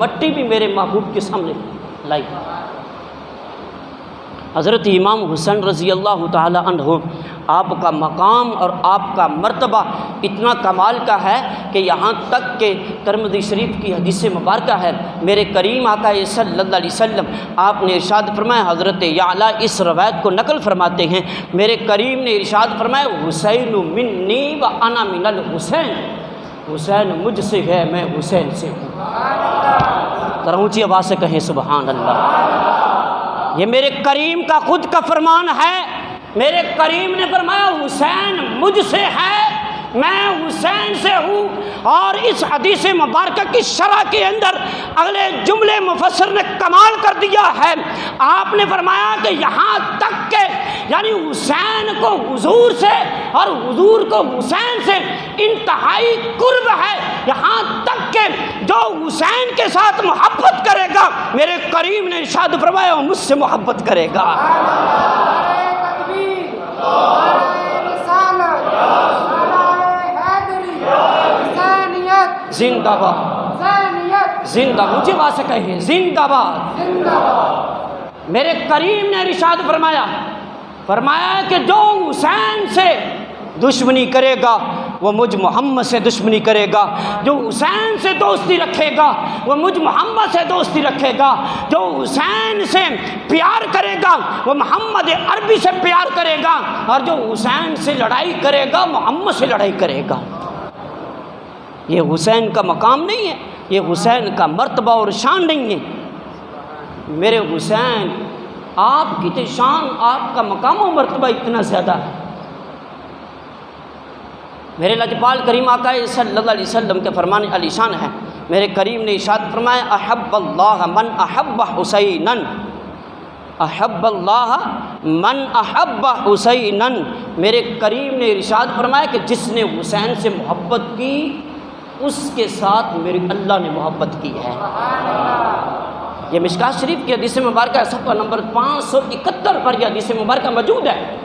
مٹی بھی میرے محبوب کے سامنے لائی۔ حضرت امام حسین رضی اللہ تعالی عنہ، آپ کا مقام اور آپ کا مرتبہ اتنا کمال کا ہے کہ یہاں تک کہ ترمذی شریف کی حدیث مبارکہ ہے، میرے کریم آقا صلی اللہ علیہ وسلم آپ نے ارشاد فرمایا، حضرت یعلا اس روایت کو نقل فرماتے ہیں، میرے کریم نے ارشاد فرمایا، حسین منی و انا من الحسین، حسین مجھ سے ہے میں حسین سے ہوں۔ ذرا اونچی آواز سے کہیں سبحان اللہ۔ یہ میرے کریم کا خود کا فرمان ہے، میرے کریم نے فرمایا حسین مجھ سے ہے میں حسین سے ہوں۔ اور اس حدیث مبارکہ کی شرح کے اندر اگلے جملے مفسر نے کمال کر دیا ہے، آپ نے فرمایا کہ یہاں تک کہ یعنی حسین کو حضور سے اور حضور کو حسین سے انتہائی قرب ہے، یہاں تک کہ جو حسین کے ساتھ محبت کرے گا میرے کریم نے ارشاد فرمایا وہ مجھ سے محبت کرے گا۔ زندہ باد، زندہ، مجھے بات سے کہیے زندہ باد۔ میرے کریم نے ارشاد فرمایا کہ جو حسین سے دشمنی کرے گا وہ مجھ محمد سے دشمنی کرے گا، جو حسین سے دوستی رکھے گا وہ مجھ محمد سے دوستی رکھے گا، جو حسین سے پیار کرے گا وہ محمد عربی سے پیار کرے گا، اور جو حسین سے لڑائی کرے گا محمد سے لڑائی کرے گا۔ یہ حسین کا مقام نہیں ہے، یہ حسین کا مرتبہ اور شان نہیں ہے۔ میرے حسین آپ کی شان، آپ کا مقام و مرتبہ اتنا زیادہ ہے۔ میرے لجپال کریم آقا صلی اللہ علیہ وسلم کے فرمان علی شان ہے، میرے کریم نے ارشاد فرمایا احب اللہ من احب حسینا، احب اللہ من احب حسینا، میرے کریم نے ارشاد فرمایا کہ جس نے حسین سے محبت کی اس کے ساتھ میرے اللہ نے محبت کی ہے۔ یہ مشکوٰۃ شریف کی حدیث مبارکہ صفحہ نمبر 571 پر یہ حدیث مبارکہ موجود ہے۔